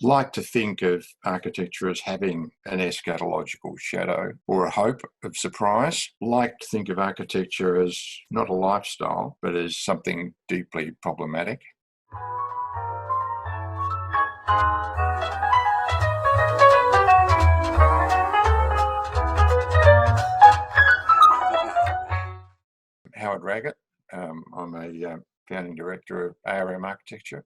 Like to think of architecture as having an eschatological shadow or a hope of surprise. Like to think of architecture as not a lifestyle, but as something deeply problematic. Howard Raggatt. I'm a founding director of ARM Architecture.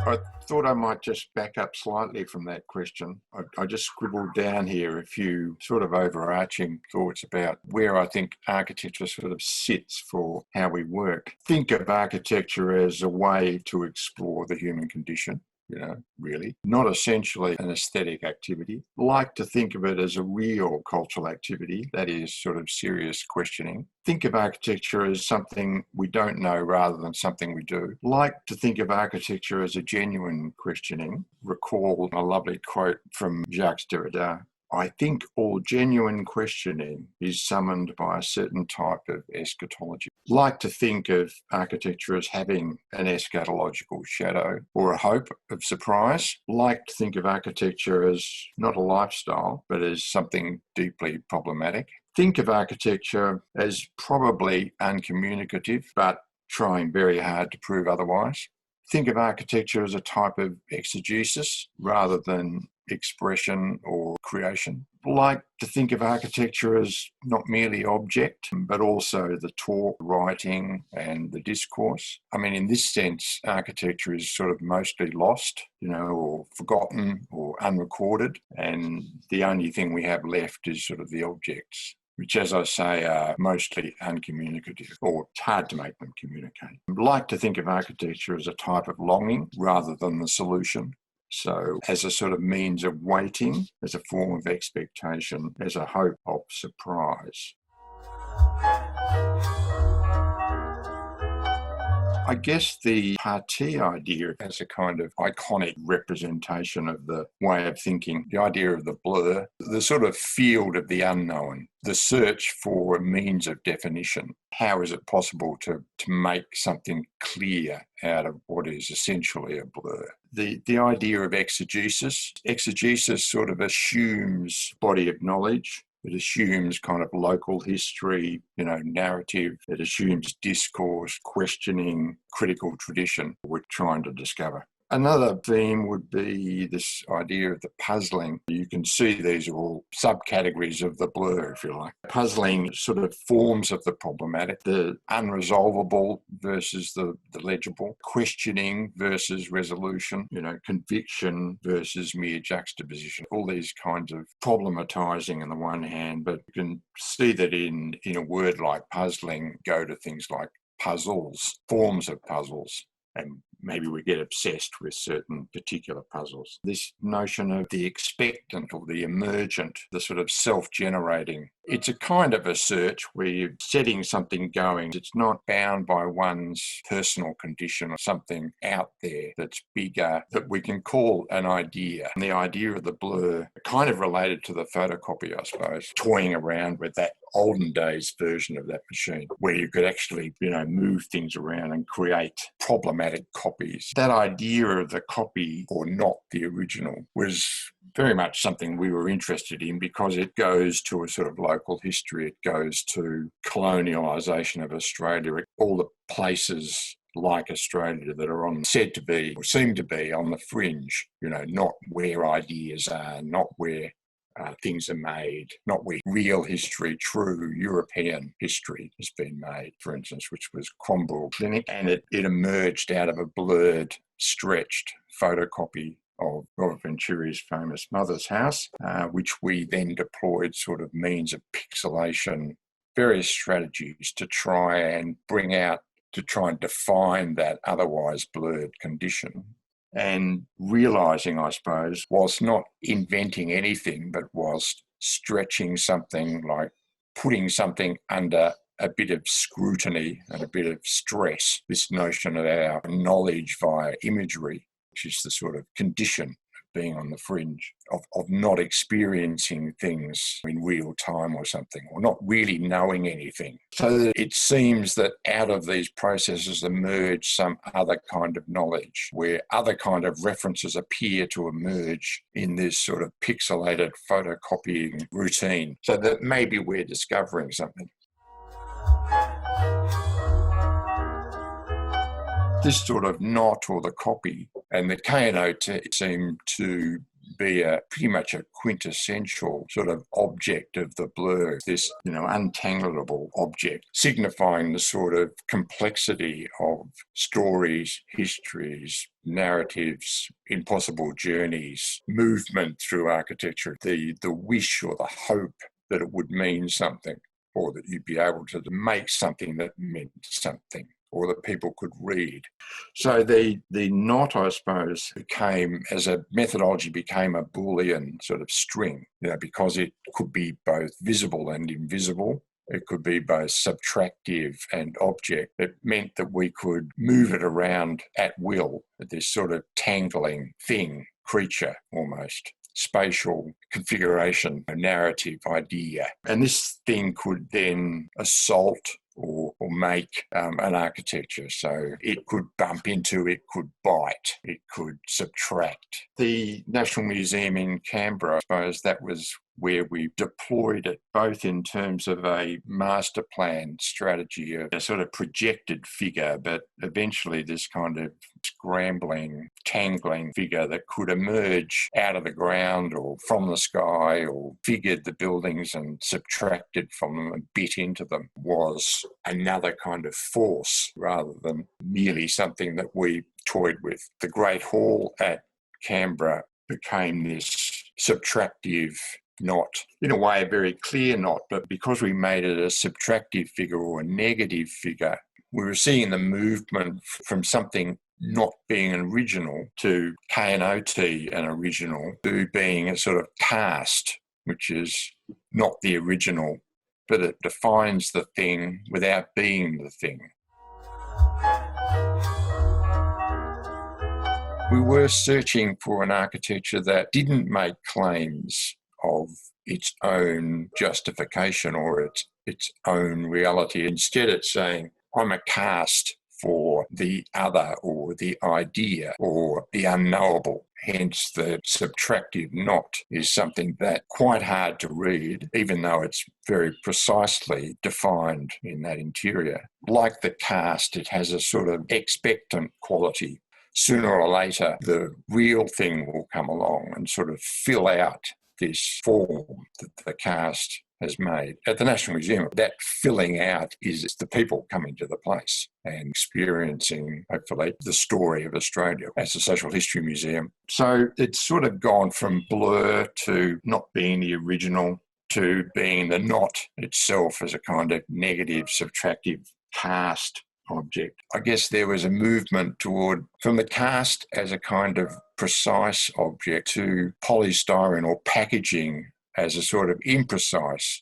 I thought I might just back up slightly from that question. I just scribbled down here a few sort of overarching thoughts about where I think architecture sort of sits for how we work. Think of architecture as a way to explore the human condition. Really. Not essentially an aesthetic activity. Like to think of it as a real cultural activity, that is sort of serious questioning. Think of architecture as something we don't know rather than something we do. Like to think of architecture as a genuine questioning. Recall a lovely quote from Jacques Derrida. I think all genuine questioning is summoned by a certain type of eschatology. Like to think of architecture as having an eschatological shadow or a hope of surprise. Like to think of architecture as not a lifestyle, but as something deeply problematic. Think of architecture as probably uncommunicative, but trying very hard to prove otherwise. Think of architecture as a type of exegesis rather than expression or creation. Like to think of architecture as not merely object, but also the talk, writing, and the discourse. I mean, in this sense, architecture is sort of mostly lost, or forgotten or unrecorded. And the only thing we have left is sort of the objects, which, as I say, are mostly uncommunicative, or it's hard to make them communicate. I'd like to think of architecture as a type of longing rather than the solution. So as a sort of means of waiting, as a form of expectation, as a hope of surprise. I guess the parti idea as a kind of iconic representation of the way of thinking, the idea of the blur, the sort of field of the unknown, the search for a means of definition. How is it possible to make something clear out of what is essentially a blur? The idea of exegesis sort of assumes body of knowledge. It assumes kind of local history, narrative. It assumes discourse, questioning, critical tradition we're trying to discover. Another theme would be this idea of the puzzling. You can see these are all subcategories of the blur, if you like. Puzzling sort of forms of the problematic, the unresolvable versus the legible, questioning versus resolution, conviction versus mere juxtaposition. All these kinds of problematizing on the one hand, but you can see that in a word like puzzling, go to things like puzzles, forms of puzzles. And maybe we get obsessed with certain particular puzzles. This notion of the expectant or the emergent, the sort of self-generating, it's a kind of a search where you're setting something going. It's not bound by one's personal condition or something out there that's bigger that we can call an idea. And the idea of the blur, kind of related to the photocopy, I suppose, toying around with that olden days version of that machine where you could actually, move things around and create problematic copies. That idea of the copy or not the original was very much something we were interested in because it goes to a sort of local history. It goes to colonialisation of Australia, all the places like Australia that are said to be or seem to be on the fringe, not where ideas are, not where things are made, not where real history, true European history has been made, for instance, which was Cromwell Clinic, and it emerged out of a blurred, stretched photocopy of Robert Venturi's famous Mother's House, which we then deployed sort of means of pixelation, various strategies to try and define that otherwise blurred condition. And realising, I suppose, whilst not inventing anything, but whilst stretching something, like putting something under a bit of scrutiny and a bit of stress, this notion of our knowledge via imagery, which is the sort of condition being on the fringe, of not experiencing things in real time or something, or not really knowing anything. So that it seems that out of these processes emerge some other kind of knowledge, where other kind of references appear to emerge in this sort of pixelated photocopying routine, so that maybe we're discovering something. This sort of knot or the copy and the KNOT seem to be pretty much a quintessential sort of object of the blur, this, untangleable object, signifying the sort of complexity of stories, histories, narratives, impossible journeys, movement through architecture, the wish or the hope that it would mean something, or that you'd be able to make something that meant something, or that people could read. So the knot, I suppose, as a methodology, became a Boolean sort of string, because it could be both visible and invisible. It could be both subtractive and object. It meant that we could move it around at will, this sort of tangling thing, creature almost. Spatial configuration, a narrative idea. And this thing could then assault or make an architecture. So it could bump into, it could bite, it could subtract. The National Museum in Canberra, I suppose that was where we deployed it, both in terms of a master plan strategy, of a sort of projected figure, but eventually this kind of scrambling, tangling figure that could emerge out of the ground or from the sky, or figured the buildings and subtracted from them and bit into them, was another kind of force rather than merely something that we toyed with. The Great Hall at Canberra became this subtractive knot, in a way a very clear knot, but because we made it a subtractive figure or a negative figure, we were seeing the movement from something not being an original to KNOT, an original, to being a sort of cast, which is not the original, but it defines the thing without being the thing. We were searching for an architecture that didn't make claims of its own justification or its own reality. Instead, it's saying, I'm a cast for the other or the idea or the unknowable. Hence, the subtractive knot is something that's quite hard to read, even though it's very precisely defined in that interior. Like the cast, it has a sort of expectant quality. Sooner or later, the real thing will come along and sort of fill out this form that the cast has made. At the National Museum, that filling out is the people coming to the place and experiencing, hopefully, the story of Australia as a social history museum. So it's sort of gone from blur to not being the original to being the knot itself as a kind of negative, subtractive cast object. I guess there was a movement from the cast as a kind of precise object to polystyrene or packaging as a sort of imprecise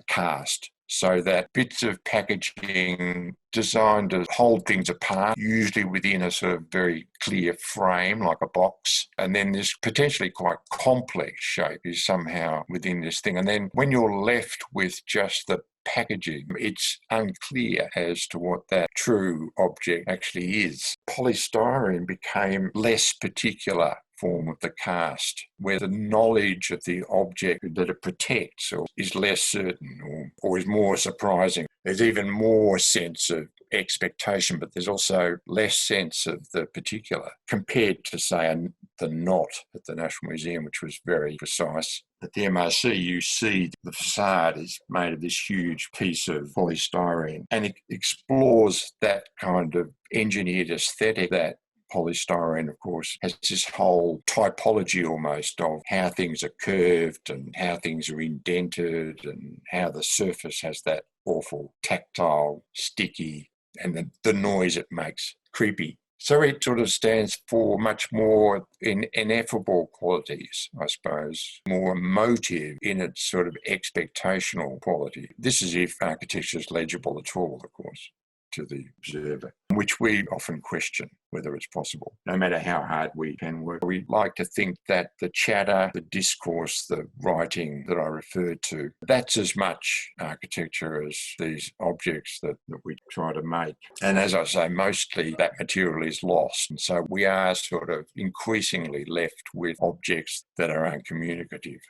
cast, so that bits of packaging designed to hold things apart, usually within a sort of very clear frame like a box, and then this potentially quite complex shape is somehow within this thing. And then when you're left with just the packaging, it's unclear as to what that true object actually is. Polystyrene became less particular form of the cast, where the knowledge of the object that it protects or is less certain or is more surprising. There's even more sense of expectation, but there's also less sense of the particular compared to, say, the knot at the National Museum, which was very precise. At the MRC, you see the facade is made of this huge piece of polystyrene, and it explores that kind of engineered aesthetic that polystyrene, of course, has this whole typology almost of how things are curved and how things are indented and how the surface has that awful tactile, sticky, and the noise it makes, creepy. So it sort of stands for much more ineffable qualities, I suppose, more emotive in its sort of expectational quality. This is if architecture is legible at all, of course, to the observer. which we often question whether it's possible. No matter how hard we can work, we like to think that the chatter, the discourse, the writing that I referred to, that's as much architecture as these objects that we try to make. And as I say, mostly that material is lost. And so we are sort of increasingly left with objects that are uncommunicative.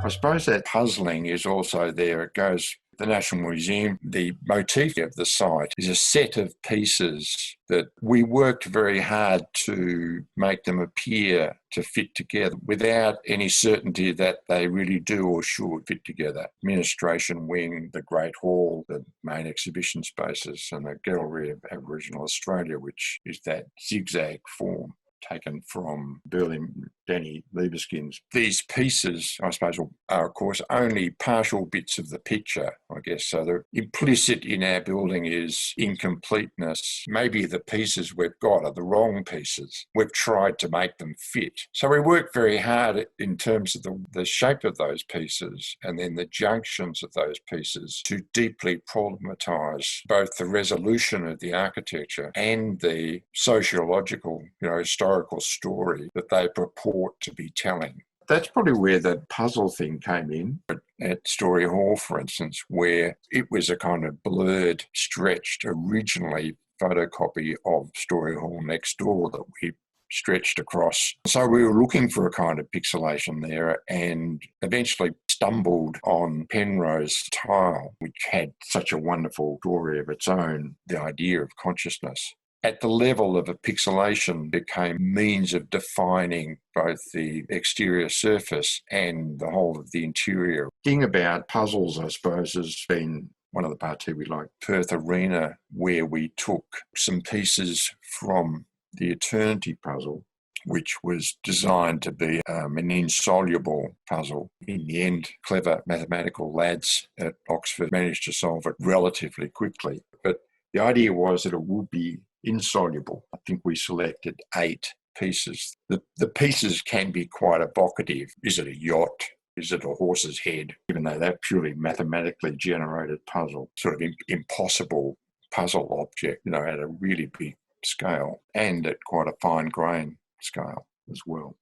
I suppose that puzzling is also there. It goes, the National Museum, the motif of the site is a set of pieces that we worked very hard to make them appear to fit together without any certainty that they really do or should fit together. Administration Wing, the Great Hall, the main exhibition spaces, and the Gallery of Aboriginal Australia, which is that zigzag form taken from Berlin Danny Liebeskind. These pieces, I suppose, are, of course, only partial bits of the picture, I guess. So the implicit in our building is incompleteness. Maybe the pieces we've got are the wrong pieces. We've tried to make them fit. So we work very hard in terms of the shape of those pieces and then the junctions of those pieces to deeply problematise both the resolution of the architecture and the sociological, historical story that they purport to be telling. That's probably where the puzzle thing came in at Storey Hall, for instance, where it was a kind of blurred, stretched, originally photocopy of Storey Hall next door that we stretched across. So we were looking for a kind of pixelation there and eventually stumbled on Penrose tile, which had such a wonderful story of its own, the idea of consciousness. At the level of a pixelation became means of defining both the exterior surface and the whole of the interior. The thing about puzzles, I suppose, has been one of the parti we like, Perth Arena, where we took some pieces from the Eternity puzzle, which was designed to be an insoluble puzzle. In the end, clever mathematical lads at Oxford managed to solve it relatively quickly. But the idea was that it would be insoluble. I think we selected 8 pieces. The pieces can be quite evocative. Is it a yacht? Is it a horse's head? Even though they're purely mathematically generated puzzle, sort of impossible puzzle object, at a really big scale and at quite a fine grain scale as well.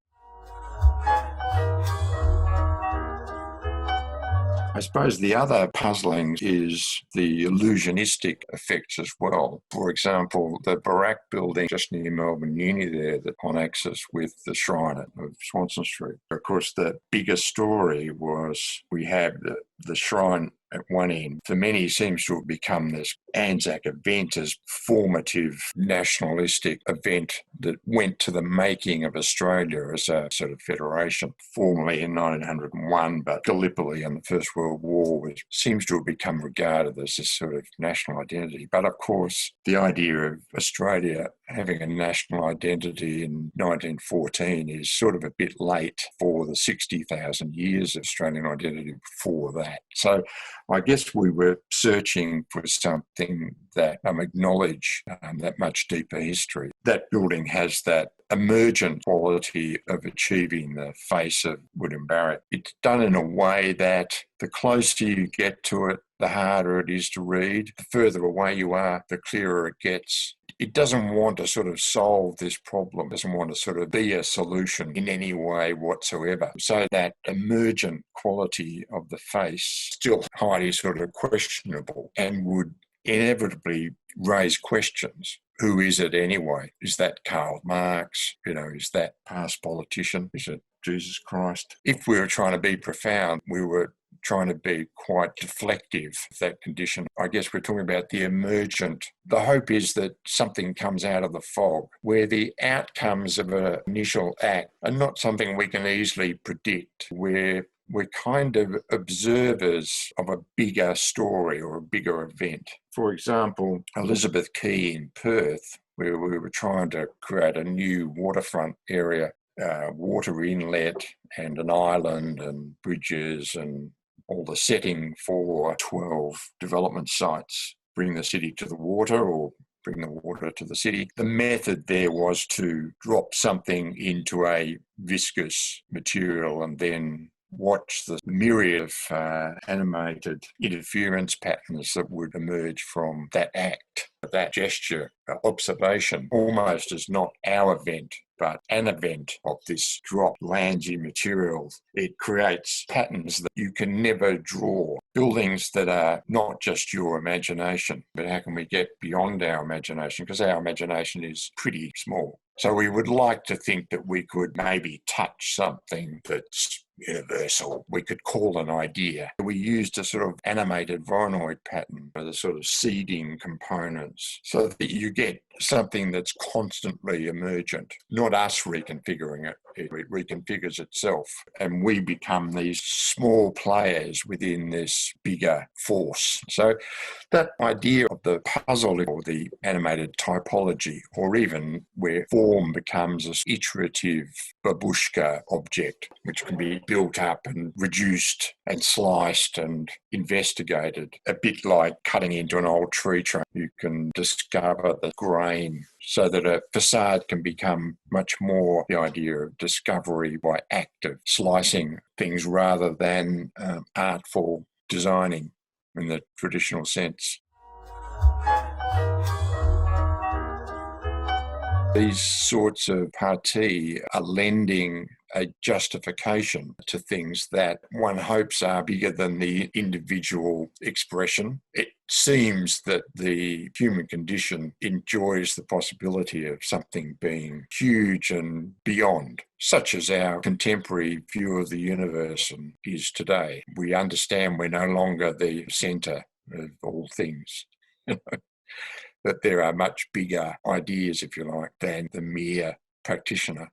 I suppose the other puzzling is the illusionistic effects as well. For example, the Barak building just near Melbourne Uni there, that on axis with the shrine of Swanston Street. Of course, the bigger story was we have the shrine at one end. For many, seems to have become this Anzac event as formative nationalistic event that went to the making of Australia as a sort of federation, formally in 1901, but Gallipoli in the First World War seems to have become regarded as this sort of national identity. But of course, the idea of Australia having a national identity in 1914 is sort of a bit late for the 60,000 years of Australian identity before that. So I guess we were searching for something that acknowledge that much deeper history. That building has that emergent quality of achieving the face of William Barak. It's done in a way that the closer you get to it, the harder it is to read. The further away you are, the clearer it gets. It doesn't want to sort of solve this problem, doesn't want to sort of be a solution in any way whatsoever. So that emergent quality of the face still highly sort of questionable and would inevitably raise questions. Who is it anyway? Is that Karl Marx? Is that past politician? Is it Jesus Christ? If we were trying to be profound, we were trying to be quite deflective of that condition. I guess we're talking about the emergent. The hope is that something comes out of the fog where the outcomes of an initial act are not something we can easily predict, where we're kind of observers of a bigger story or a bigger event. For example, Elizabeth Quay in Perth, where we were trying to create a new waterfront area, water inlet and an island and bridges and all the setting for 12 development sites, bring the city to the water or bring the water to the city. The method there was to drop something into a viscous material and then watch the myriad of animated interference patterns that would emerge from that act, that gesture, observation, almost as not our event, but an event of this drop lands in materials. It creates patterns that you can never draw, buildings that are not just your imagination, but how can we get beyond our imagination? Because our imagination is pretty small. So we would like to think that we could maybe touch something that's universal, we could call an idea. We used a sort of animated Voronoi pattern for the sort of seeding components so that you get something that's constantly emergent, not us reconfiguring it. It reconfigures itself, and we become these small players within this bigger force. So that idea of the puzzle or the animated typology, or even where form becomes this iterative babushka object, which can be built up and reduced and sliced and investigated, a bit like cutting into an old tree trunk. You can discover the grain so that a facade can become much more the idea of discovery by active slicing things rather than artful designing in the traditional sense. These sorts of parti are lending a justification to things that one hopes are bigger than the individual expression. It seems that the human condition enjoys the possibility of something being huge and beyond, such as our contemporary view of the universe is today. We understand we're no longer the centre of all things. That there are much bigger ideas, if you like, than the mere practitioner.